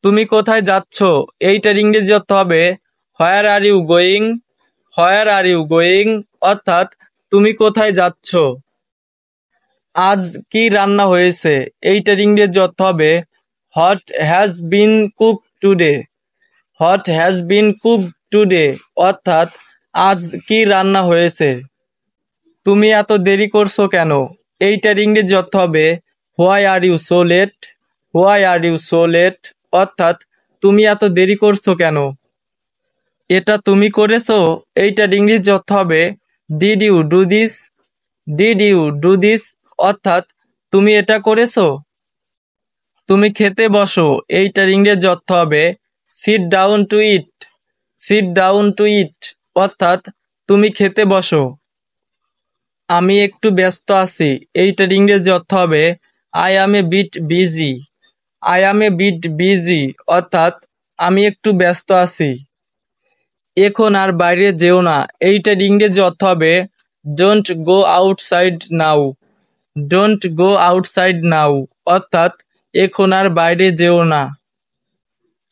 তুমি কোথায় যাচ্ছ এইটার ইংরেজি অর্থ হবে where are you going. Where are you going অর্থাৎ তুমি কোথায় যাচ্ছ। আজ কি রান্না হয়েছে এইটার ইংরেজি অর্থ হবে what has been cook today. What has been cook today অর্থাৎ আজ কি রান্না হয়েছে। তুমি এত দেরি করছো কেন এইটার ইংরেজি অর্থ হবে why are you so late. Why are you so late অর্থাৎ তুমি এত দেরি করছো কেন। এটা তুমি করেছো এইটার ইংরেজি অর্থ হবে did you do this. Did you do this অর্থাৎ তুমি এটা করেছো। তুমি খেতে বসো এইটার ইংরেজি অর্থ হবে sit down to eat. Sit down to eat অর্থাৎ তুমি খেতে বসো। আমি একটু ব্যস্ত আছি এইটার ইংরেজি অর্থ হবে I am a bit busy. I am a bit busy অর্থাৎ আমি একটু ব্যস্ত আছি। এখন আর বাইরে যেও না এইটার ইংরেজি অর্থ হবে don't go outside now. Don't go outside নাও অর্থাৎ এখন আর বাইরে যেও না।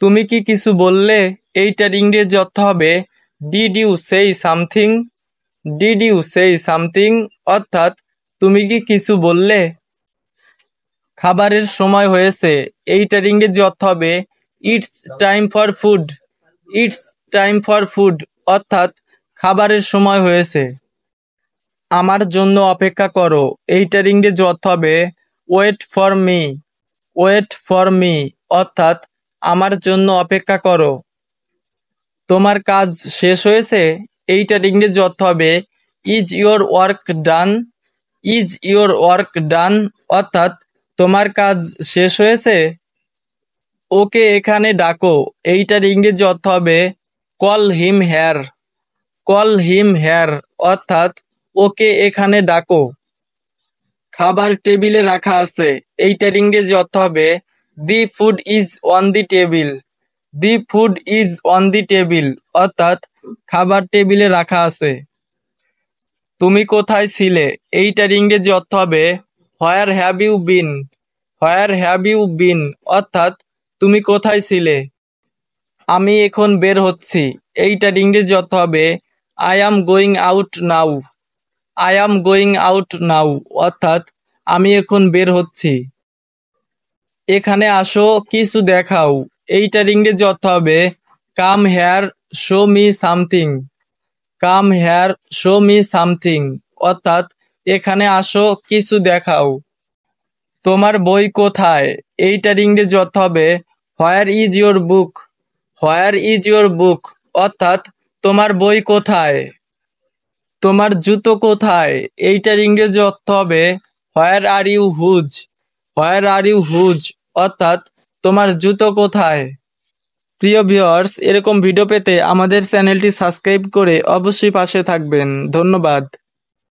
তুমি কি কিছু বললে এইটার ইংরেজি অর্থ হবে did you say something. Did you say something অর্থাৎ তুমি কি কিছু বললে। খাবারের সময় হয়েছে এইটার ইংরেজি অর্থ হবে it's time for food. It's time for food অর্থাৎ খাবারের সময় হয়েছে। আমার জন্য অপেক্ষা করো এইটার ইংরেজি অর্থ হবে wait for me. Wait for me অর্থাৎ আমার জন্য অপেক্ষা করো। তোমার কাজ শেষ হয়েছে এইটার ইংরেজি অর্থ হবে is your work done. Is your work done অর্থাৎ তোমার কাজ শেষ হয়েছে। ওকে এখানে ডাকো এইটার ইংরেজি অর্থ হবে call him hair. Call him hair অর্থাৎ ওকে এখানে ডাকো। খাবার টেবিলে রাখা আছে এইটার ইংরেজি অর্থ হবে the food is on the table. The food is on the table অর্থাৎ খাবার টেবিলে রাখা আছে। তুমি কোথায় ছিলে এইটার ইংরেজি অর্থ হবে where have you been. Where have you been অর্থাৎ তুমি কোথায় ছিলে। আমি এখন বের হচ্ছি এইটার ইংরেজি অর্থ হবে I am going out now. I am going out now অর্থাৎ আমি এখন বের হচ্ছি। এখানে আসো কিছু দেখাও এইটার ইংরেজি অর্থ হবে come here show me something. Come here show me something অর্থাৎ এখানে আসো কিছু দেখাও। তোমার বই কোথায় এইটার ইংরেজি অর্থ হবে where is your book. Where is your book অর্থাৎ তোমার বই কোথায়। তোমার জুতো কোথায় এইটার ইংরেজি অর্থ হবে where are you shoes. Where are you shoes অর্থাৎ তোমার জুতো কোথায়। প্রিয় ভিউয়ার্স এরকম ভিডিও পেতে আমাদের চ্যানেলটি সাবস্ক্রাইব করে অবশ্যই পাশে থাকবেন। ধন্যবাদ।